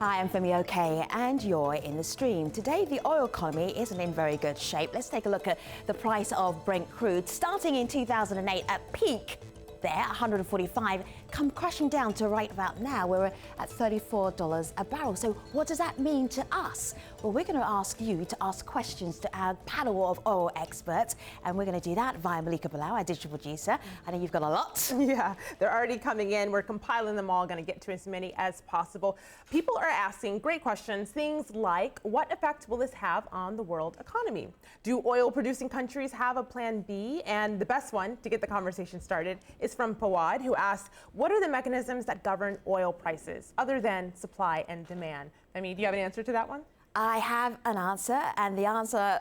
Hi, I'm Femi OK, and you're in the stream. Today, the oil economy isn't in very good shape. Let's take a look at the price of Brent crude. Starting in 2008 at peak, there, 145, come crashing down to right about now. We're at $34 a barrel. So what does that mean to us? Well, we're going to ask you to ask questions to our panel of oil experts, and we're going to do that via Malika Bilal, our digital producer. I know you've got a lot. Yeah, they're already coming in. We're compiling them all, going to get to as many as possible. People are asking great questions, things like, what effect will this have on the world economy? Do oil-producing countries have a plan B? And the best one to get the conversation started is from Fawad, who asked, what are the mechanisms that govern oil prices other than supply and demand? I mean, do you have an answer to that one? I have an answer, and the answer,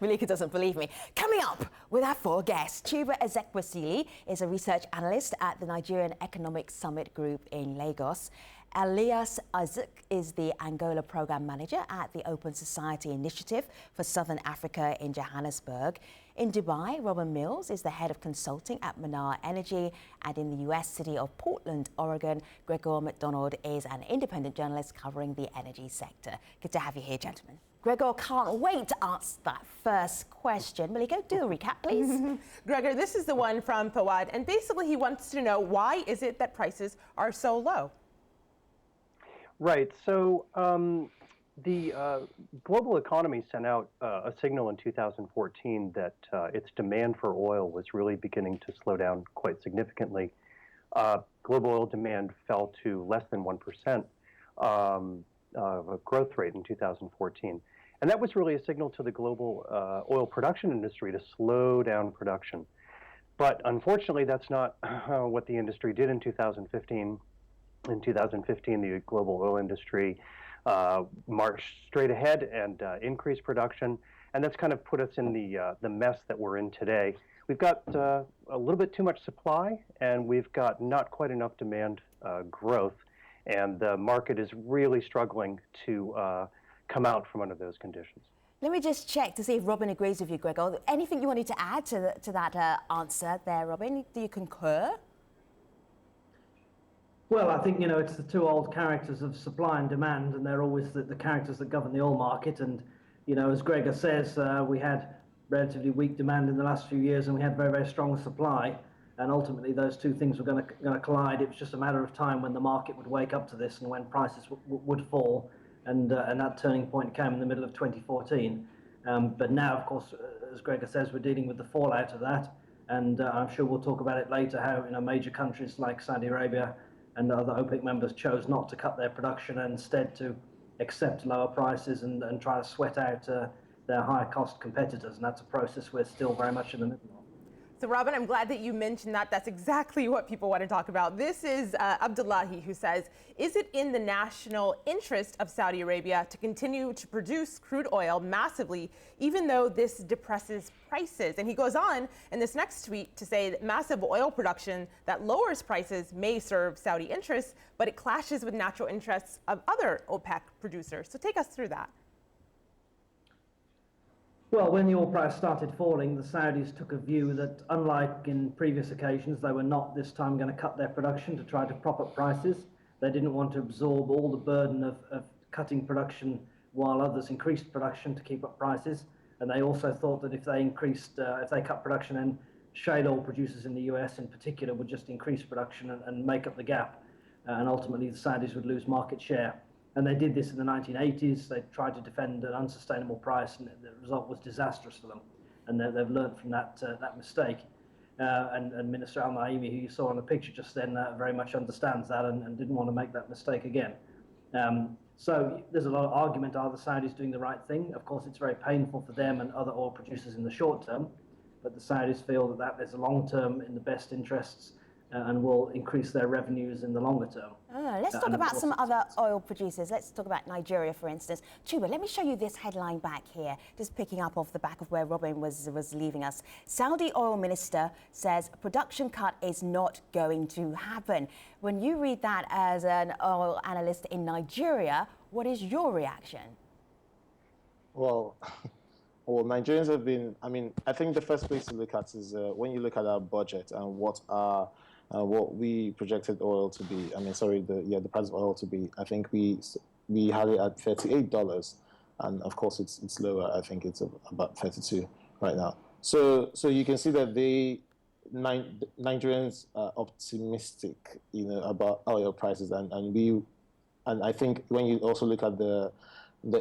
Malika doesn't believe me. Coming up with our four guests, Chuba Ezekwesili is a research analyst at the Nigerian Economic Summit Group in Lagos. Elias Isaac is the Angola program manager at the Open Society Initiative for Southern Africa in Johannesburg. In Dubai, Robin Mills is the head of consulting at Manar Energy, and in the US city of Portland, Oregon, Gregor Macdonald is an independent journalist covering the energy sector. Good to have you here, gentlemen. Gregor, can't wait to ask that first question. Malika, do a recap, please. Gregor, this is the one from Fawad, and basically he wants to know, why is it that prices are so low? Right. So the global economy sent out a signal in 2014 that its demand for oil was really beginning to slow down quite significantly. Global oil demand fell to less than 1% of a growth rate in 2014. And that was really a signal to the global oil production industry to slow down production. But unfortunately, that's not what the industry did in 2015. In 2015, the global oil industry marched straight ahead and increased production, and that's kind of put us in the mess that we're in today. We've got a little bit too much supply, and we've got not quite enough demand growth, and the market is really struggling to come out from under those conditions. Let me just check to see if Robin agrees with you, Gregor. Anything you wanted to add to that answer there, Robin? Do you concur? Well, I think, it's the two old characters of supply and demand, and they're always the characters that govern the oil market. And, as Gregor says, we had relatively weak demand in the last few years, and we had very, very strong supply. And ultimately, those two things were going to collide. It was just a matter of time when the market would wake up to this and when prices would fall. And that turning point came in the middle of 2014. But now, of course, as Gregor says, we're dealing with the fallout of that. And I'm sure we'll talk about it later, how major countries like Saudi Arabia and other OPEC members chose not to cut their production and instead to accept lower prices and try to sweat out their higher cost competitors. And that's a process we're still very much in the middle of. So, Robin, I'm glad that you mentioned that. That's exactly what people want to talk about. This is Abdullahi, who says, is it in the national interest of Saudi Arabia to continue to produce crude oil massively, even though this depresses prices? And he goes on in this next tweet to say that massive oil production that lowers prices may serve Saudi interests, but it clashes with natural interests of other OPEC producers. So take us through that. Well, when the oil price started falling, the Saudis took a view that, unlike in previous occasions, they were not this time going to cut their production to try to prop up prices. They didn't want to absorb all the burden of cutting production while others increased production to keep up prices. And they also thought that if they cut production, then shale oil producers in the US in particular would just increase production and make up the gap. And ultimately, the Saudis would lose market share. And they did this in the 1980s. They tried to defend an unsustainable price, and the result was disastrous for them. And they've learned from that mistake. And Minister Al-Naimi, who you saw on the picture just then, very much understands that and didn't want to make that mistake again. So there's a lot of argument, are the Saudis doing the right thing? Of course, it's very painful for them and other oil producers in the short term, but the Saudis feel that is a long term in the best interests and will increase their revenues in the longer term. Let's talk about some other oil producers. Let's talk about Nigeria, for instance. Chuba, let me show you this headline back here, just picking up off the back of where Robin was leaving us. Saudi oil minister says production cut is not going to happen. When you read that as an oil analyst in Nigeria, what is your reaction? Well, Nigerians have been, I think the first place to look at is when you look at our budget and what we projected oil to be, the price of oil to be. I think we we had it at $38, and of course it's lower. I think it's about 32 right now. So you can see that Nigerians are optimistic, about oil prices, and I think when you also look at the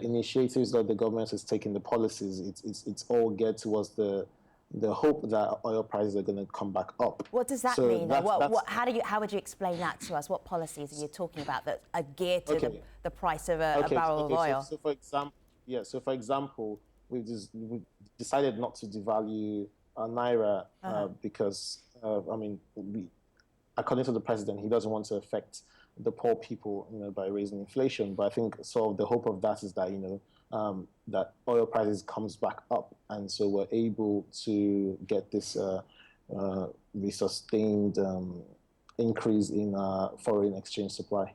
initiatives that the government is taking, the policies, it's all geared towards the hope that oil prices are going to come back up. What does that mean? How would you explain that to us? What policies are you talking about that are geared to the price of a barrel of oil? So for example, we decided not to devalue naira because according to the president, he doesn't want to affect the poor people, by raising inflation. But I think sort of the hope of that is that that oil prices comes back up, and so we're able to get this sustained increase in foreign exchange supply.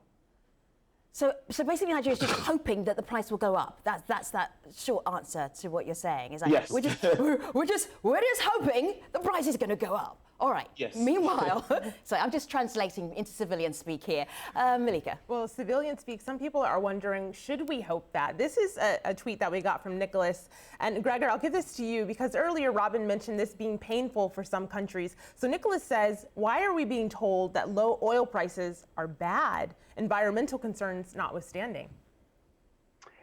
So basically, Nigeria is just hoping that the price will go up. That's that short answer to what you're saying. Is like, yes. we're just hoping the price is going to go up. All right. Yes. Meanwhile, so I'm just translating into civilian speak here. Malika. Well, civilian speak, some people are wondering, should we hope that? This is a tweet that we got from Nicholas. And Gregor, I'll give this to you because earlier Robin mentioned this being painful for some countries. So Nicholas says, why are we being told that low oil prices are bad, environmental concerns notwithstanding?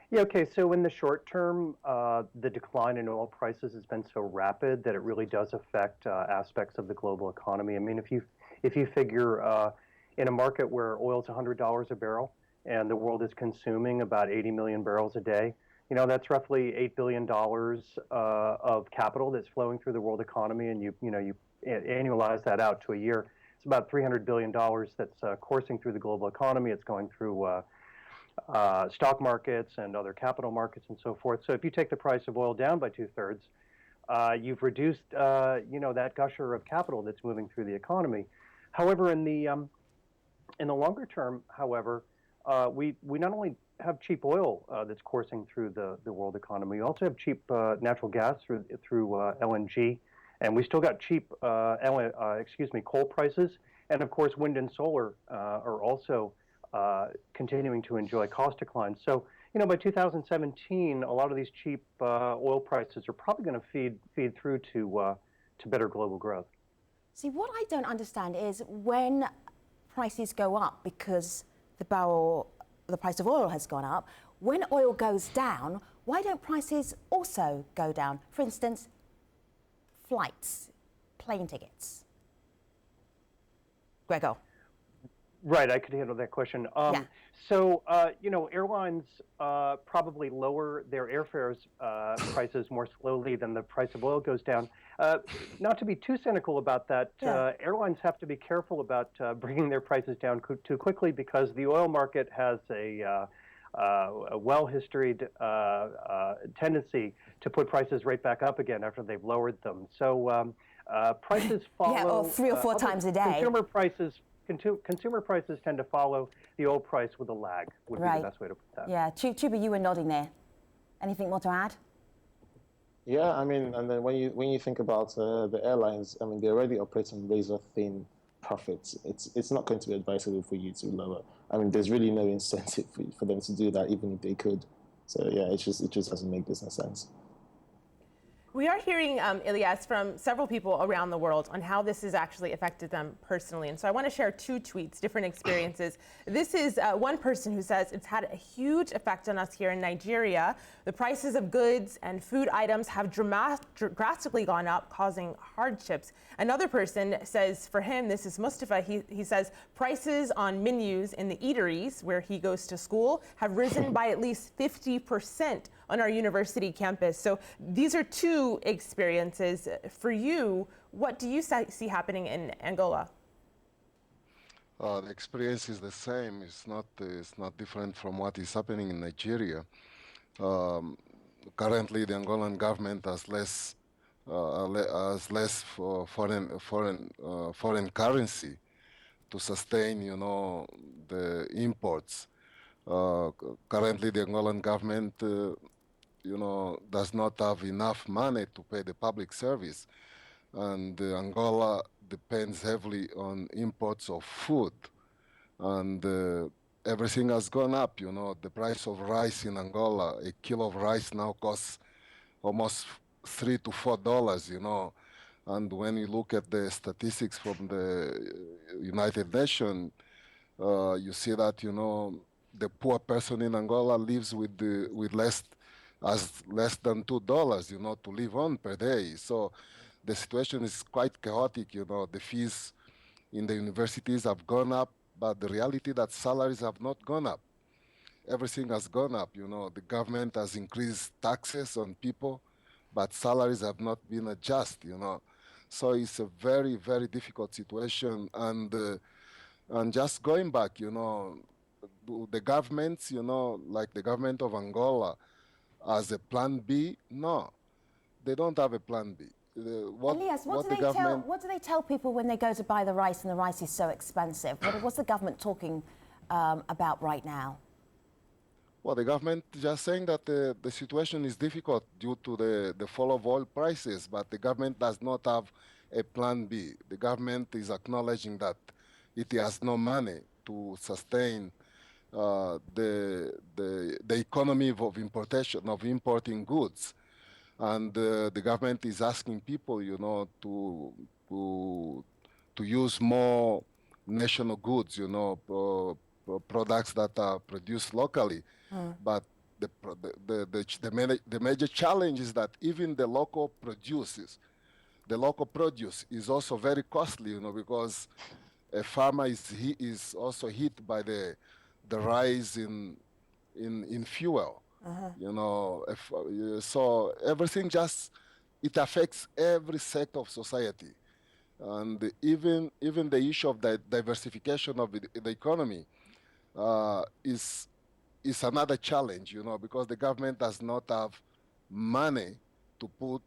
Yeah, okay, so in the short term, the decline in oil prices has been so rapid that it really does affect aspects of the global economy. I mean, if you figure in a market where oil's $100 a barrel and the world is consuming about 80 million barrels a day, that's roughly $8 billion of capital that's flowing through the world economy, and you annualize that out to a year. It's about $300 billion that's coursing through the global economy. It's going through stock markets and other capital markets and so forth. So if you take the price of oil down by 2/3, you've reduced, that gusher of capital that's moving through the economy. However, in the longer term, however, we not only have cheap oil that's coursing through the world economy, we also have cheap natural gas through LNG, and we still got cheap coal prices, and of course wind and solar are also continuing to enjoy cost decline. So, by 2017, a lot of these cheap oil prices are probably going to feed through to better global growth. See, what I don't understand is when prices go up because the price of oil has gone up, when oil goes down, why don't prices also go down? For instance, flights, plane tickets. Gregor. Right, I could handle that question. Yeah. So, airlines probably lower their airfares prices more slowly than the price of oil goes down. Not to be too cynical about that, airlines have to be careful about bringing their prices down too quickly because the oil market has a well-historied tendency to put prices right back up again after they've lowered them. So prices follow... Yeah, or 3 or 4 times a day. Consumer prices tend to follow the oil price with a lag, would be the best way to put that. Yeah, Chuba, you were nodding there. Anything more to add? Yeah, I mean, and then when you think about the airlines, I mean, they already operate on razor-thin profits. It's not going to be advisable for you to lower. I mean, there's really no incentive for them to do that, even if they could. So yeah, it just doesn't make business sense. We are hearing, Elias, from several people around the world on how this has actually affected them personally. And so I want to share 2 tweets, different experiences. This is one person who says it's had a huge effect on us here in Nigeria. The prices of goods and food items have drastically gone up, causing hardships. Another person says, for him, this is Mustafa, he says prices on menus in the eateries where he goes to school have risen by at least 50% on our university campus. So these are 2 experiences. For you, what do you see happening in Angola? The experience is the same. It's not different from what is happening in Nigeria. Currently, the Angolan government has less foreign currency to sustain, the imports. Currently, the Angolan government, does not have enough money to pay the public service, and Angola depends heavily on imports of food, and everything has gone up. The price of rice in Angola, a kilo of rice now costs almost $3 to $4. And when you look at the statistics from the United Nations, you see that the poor person in Angola lives with less than $2, to live on per day. So the situation is quite chaotic. The fees in the universities have gone up, but the reality that salaries have not gone up. Everything has gone up. The government has increased taxes on people, but salaries have not been adjusted. So it's a very, very difficult situation. And just going back, the governments, like the government of Angola, as a plan B, no, they don't have a plan B. Elias, what do they tell people when they go to buy the rice and the rice is so expensive? What's the government talking about right now? Well, the government just saying that the situation is difficult due to the fall of oil prices, but the government does not have a plan B. The government is acknowledging that it has no money to sustain the economy of importation, of importing goods. And the government is asking people, to use more national goods, products that are produced locally. But the major challenge is that even the local produce is also very costly, because a farmer is also hit by the rise in fuel. So everything it affects every sector of society. And even the issue of the diversification of the economy is another challenge, because the government does not have money to put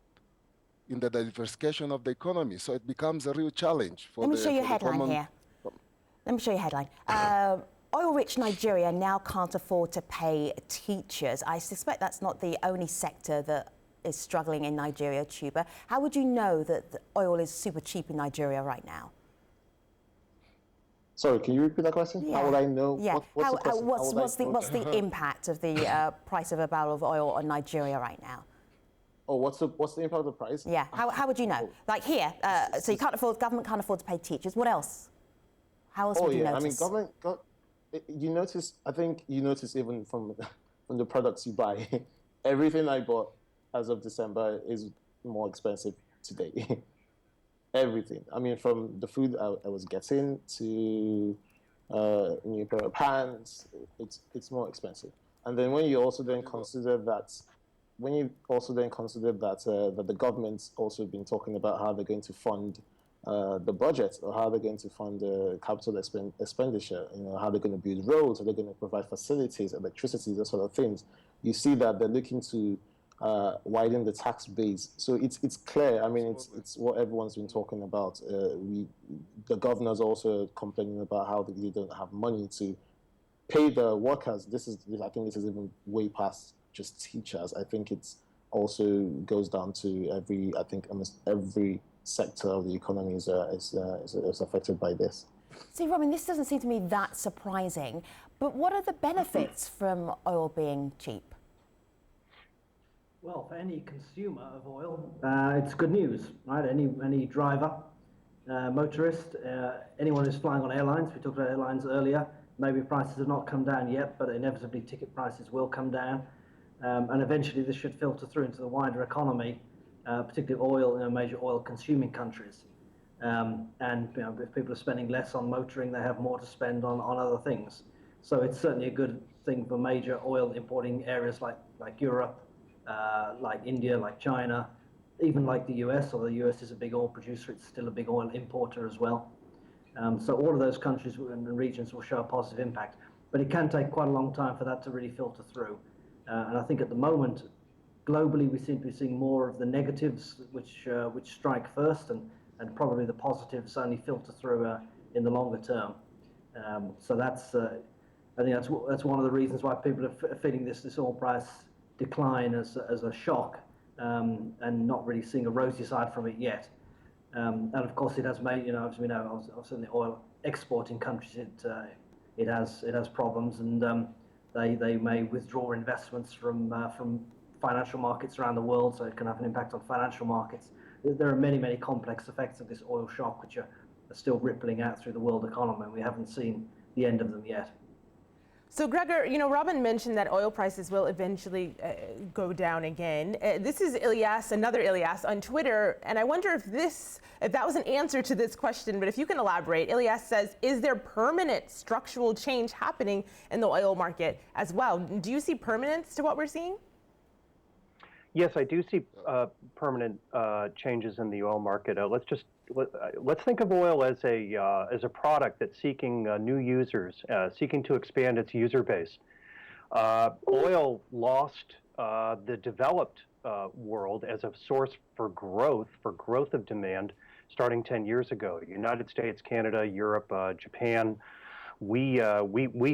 in the diversification of the economy. So it becomes a real challenge for Let me show you a headline here. Let me show you a headline. Oil-rich Nigeria now can't afford to pay teachers. I suspect that's not the only sector that is struggling in Nigeria, Chuba. How would you know that the oil is super cheap in Nigeria right now? Sorry, can you repeat that question? Yeah. How would I know? Yeah. What's the impact of the price of a barrel of oil on Nigeria right now? Oh, what's the impact of the price? Yeah. How would you know? Like here, so government can't afford to pay teachers. What else? How else would you notice? I mean, I think you notice even from the products you buy. Everything I bought as of December is more expensive today. Everything. I mean, from the food I was getting to new pair of pants, it's more expensive. And then when you also then consider that, that the government's also been talking about how they're going to fund the budget, or how they're going to fund the capital expenditure, how they're going to build roads, or they're going to provide facilities, electricity, those sort of things. You see that they're looking to widen the tax base. So it's clear. I mean, it's what everyone's been talking about. The governor's also complaining about how they don't have money to pay the workers. I think this is even way past just teachers. I think it's also goes down to almost every sector of the economy is affected by this. See, Robin, this doesn't seem to me that surprising, but what are the benefits from oil being cheap? Well, for any consumer of oil, it's good news, right? Any driver, motorist, anyone who's flying on airlines, we talked about airlines earlier, maybe prices have not come down yet, but inevitably ticket prices will come down. And eventually this should filter through into the wider economy, particularly oil, major oil consuming countries. And if people are spending less on motoring, they have more to spend on other things. So it's certainly a good thing for major oil importing areas like Europe, like India, like China, even like the US, although the US is a big oil producer, it's still a big oil importer as well. So all of those countries and regions will show a positive impact, but it can take quite a long time for that to really filter through. And I think at the moment, globally, we seem to be seeing more of the negatives which strike first, and probably the positives only filter through in the longer term. So that's I think that's one of the reasons why people are feeling this oil price decline as a shock, and not really seeing a rosy side from it yet. And of course, it has made, as we know, obviously in the oil exporting countries, it has problems, and they may withdraw investments from financial markets around the world, so it can have an impact on financial markets. There are many complex effects of this oil shock which are still rippling out through the world economy, and we haven't seen the end of them yet. So Gregor, you know, Robin mentioned that oil prices will eventually go down again. This is Elias, another Elias, on Twitter, and I wonder if that was an answer to this question, but if you can elaborate. Elias says, is there permanent structural change happening in the oil market as well? Do you see permanence to what we're seeing? Yes, I do see permanent changes in the oil market. Let's think of oil as a product that's seeking new users, seeking to expand its user base. Oil lost the developed world as a source for growth of demand, starting 10 years ago. United States, Canada, Europe, Japan. We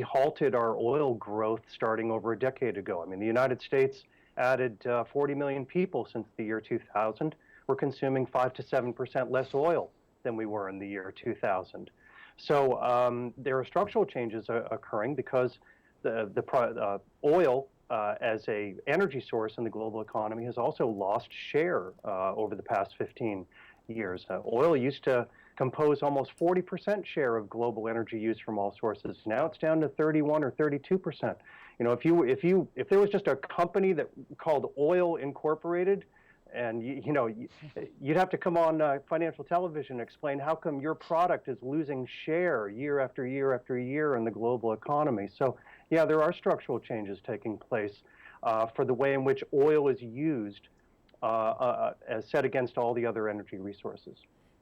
halted our oil growth starting over a decade ago. I mean, the United States added 40 million people since the year 2000. We're consuming 5 to 7% less oil than we were in the year 2000. So there are structural changes occurring because the oil as a energy source in the global economy has also lost share over the past 15 years. Oil used to compose almost 40% share of global energy use from all sources. Now it's down to 31 or 32%. You know, if there was just a company that called Oil Incorporated, and you'd have to come on financial television and explain how come your product is losing share year after year after year in the global economy. So yeah, there are structural changes taking place for the way in which oil is used as set against all the other energy resources.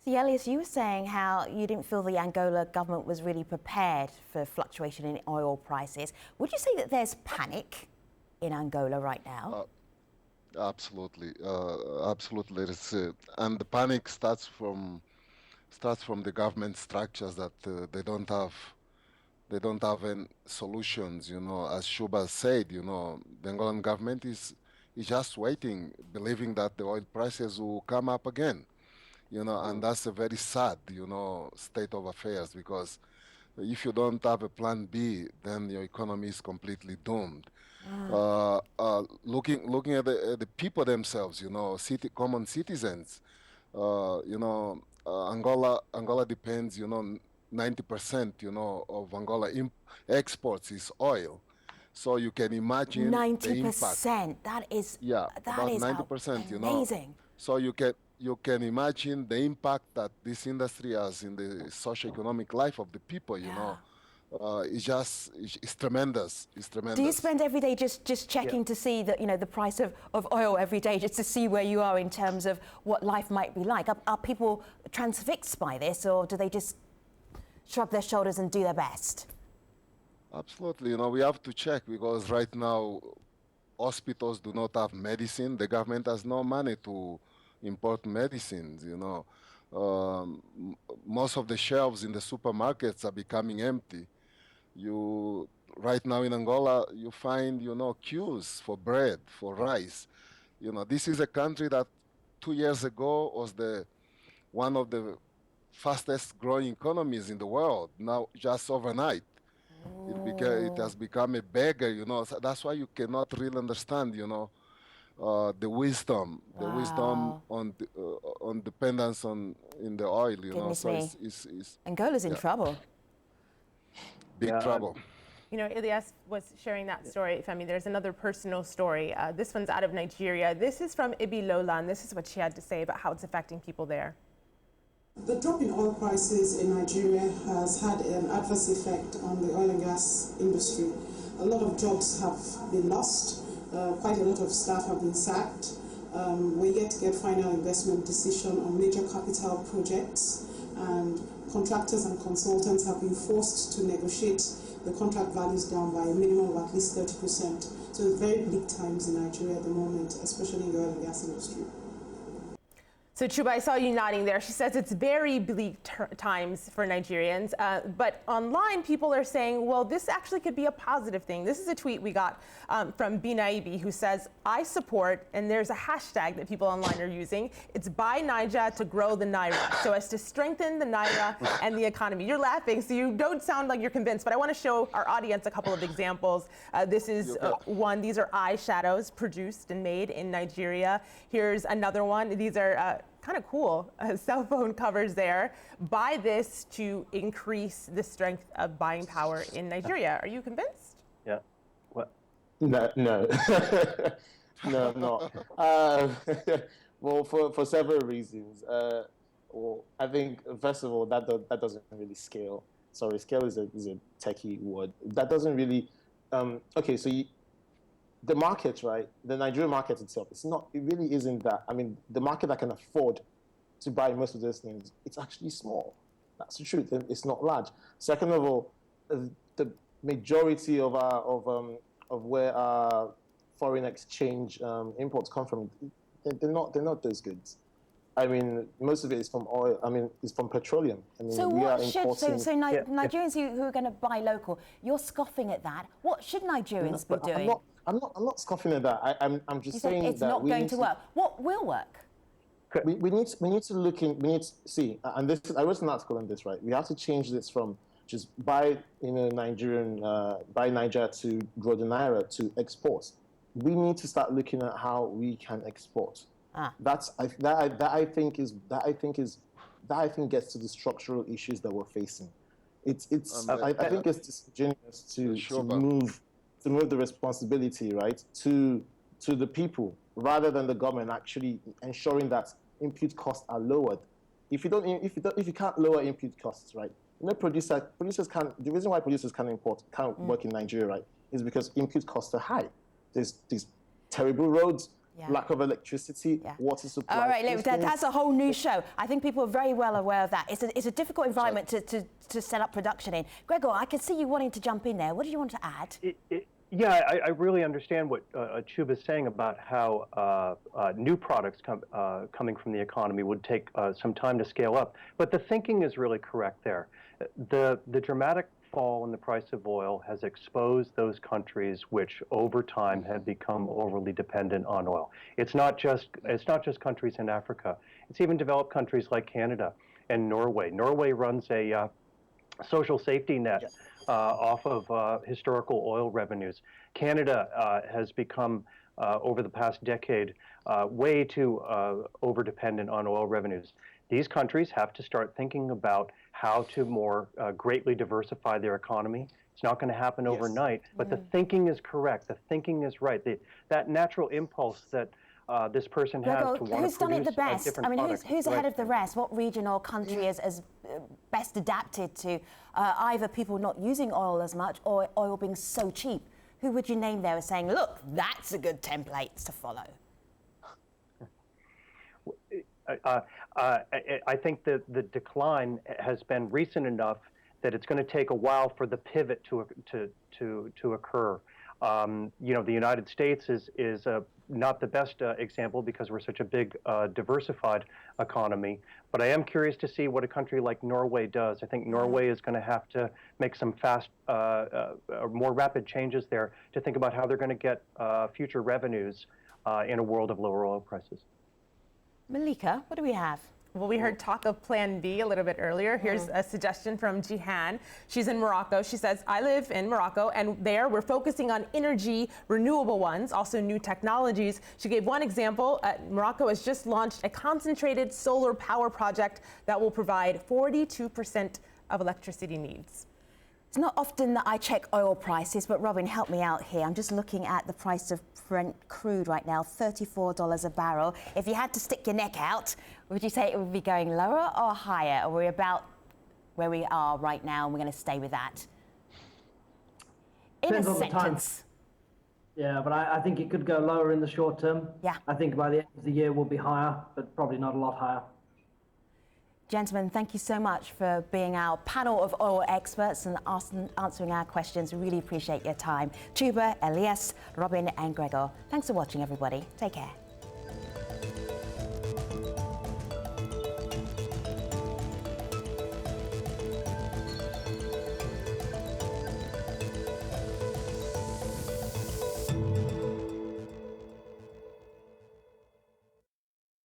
See, Elias, you were saying how you didn't feel the Angola government was really prepared for fluctuation in oil prices. Would you say that there's panic in Angola right now? Absolutely, absolutely. And the panic starts from the government structures that they don't have any solutions. You know, as Chuba said, you know, the Angolan government is just waiting, believing that the oil prices will come up again. You know, and that's a very sad, you know, state of affairs, because if you don't have a plan B, then your economy is completely doomed. Looking at the people themselves, you know, common citizens, you know, Angola depends, you know, 90%, you know, of Angola exports is oil. So you can imagine 90%. The impact. That is about 90%, you know. Amazing. So you can imagine the impact that this industry has in the socio-economic life of the people, you know. It's tremendous. It's tremendous. Do you spend every day just checking to see that, you know, the price of oil every day, just to see where you are in terms of what life might be like? Are people transfixed by this, or do they just shrug their shoulders and do their best? Absolutely. You know, we have to check, because right now hospitals do not have medicine. The government has no money to import medicines, you know. Most of the shelves in the supermarkets are becoming empty. Right now in Angola, you find, you know, queues for bread, for rice. You know, this is a country that 2 years ago was one of the fastest growing economies in the world. Now, just overnight, it has become a beggar, you know. So that's why you cannot really understand, you know, the wisdom on dependence in the oil, you know. So it's Angola's in trouble. Big trouble. You know, Elias was sharing that story. Femi, there's another personal story. This one's out of Nigeria. This is from Ibi Lola, and this is what she had to say about how it's affecting people there. The drop in oil prices in Nigeria has had an adverse effect on the oil and gas industry. A lot of jobs have been lost. Quite a lot of staff have been sacked. We're yet to get final investment decision on major capital projects, and contractors and consultants have been forced to negotiate the contract values down by a minimum of at least 30%. So it's very bleak times in Nigeria at the moment, especially in the oil and gas industry. So Chuba, I saw you nodding there. She says it's very bleak times for Nigerians, but online people are saying, well, this actually could be a positive thing. This is a tweet we got from Binaibi, who says, I support, and there's a hashtag that people online are using. It's buy Naija to grow the Naira, so as to strengthen the Naira and the economy. You're laughing, so you don't sound like you're convinced, but I want to show our audience a couple of examples. This is one. These are eyeshadows produced and made in Nigeria. Here's another one. These are kind of cool cell phone covers there. Buy this to increase the strength of buying power in Nigeria. Are you convinced? Yeah. What? No, no, no, I'm not. Well, for several reasons. Well, I think first of all that doesn't really scale. Sorry, scale is a techie word. That doesn't really. Okay, so the market, right? The Nigerian market itself, it really isn't that. I mean, the market that can afford to buy most of those things, it's actually small. That's the truth. It's not large. Second of all, the majority of where our foreign exchange imports come from, they're not those goods. I mean, most of it is from oil. I mean, it's from petroleum. I mean, So we are what should, importing. Nigerians who are going to buy local, you're scoffing at that. What should Nigerians be doing? I'm not scoffing at that. I'm just saying it's that not going to work. What will work? We need to look in. We need to see. And this, I wrote an article on this. Right, we have to change this from just buy buy Niger to grow the Naira to export. We need to start looking at how we can export. That I think gets to the structural issues that we're facing. I think it's disingenuous to move the responsibility, right, to the people rather than the government actually ensuring that input costs are lowered. If you can't lower input costs, right, producers can't. The reason why producers can't work in Nigeria, right, is because input costs are high. There's these terrible roads. Yeah. Lack of electricity, water supply. All right, that's a whole new show. I think people are very well aware of that. It's a difficult environment to set up production in. Gregor, I can see you wanting to jump in there. What do you want to add? Yeah, I really understand what Chuba is saying about how new products coming from the economy would take some time to scale up. But the thinking is really correct there. The dramatic fall in the price of oil has exposed those countries which over time have become overly dependent on oil. It's not just countries in Africa. It's even developed countries like Canada and Norway. Norway runs a social safety net off of historical oil revenues. Canada has become, over the past decade, way too over-dependent on oil revenues. These countries have to start thinking about how to more greatly diversify their economy. It's not going to happen overnight, but the thinking is correct. The thinking is right. That natural impulse that this person has to want to produce who's done it the best? different I mean, products. who's ahead of the rest? What region or country is best adapted to either people not using oil as much or oil being so cheap? Who would you name there as saying, look, that's a good template to follow? I think that the decline has been recent enough that it's going to take a while for the pivot to occur. The United States is not the best example because we're such a big diversified economy. But I am curious to see what a country like Norway does. I think Norway is going to have to make some fast, more rapid changes there to think about how they're going to get future revenues in a world of lower oil prices. Malika, what do we have? Well, we heard talk of Plan B a little bit earlier. Here's a suggestion from Jihan. She's in Morocco. She says, I live in Morocco, and there we're focusing on energy, renewable ones, also new technologies. She gave one example. Morocco has just launched a concentrated solar power project that will provide 42% of electricity needs. It's not often that I check oil prices, but Robin, help me out here. I'm just looking at the price of Brent crude right now, $34 a barrel. If you had to stick your neck out, would you say it would be going lower or higher? Or are we about where we are right now and we're going to stay with that? In a sentence. Yeah, but I think it could go lower in the short term. Yeah. I think by the end of the year we'll be higher, but probably not a lot higher. Gentlemen, thank you so much for being our panel of oil experts and answering our questions. We really appreciate your time. Chuba, Elias, Robin and Gregor. Thanks for watching, everybody. Take care.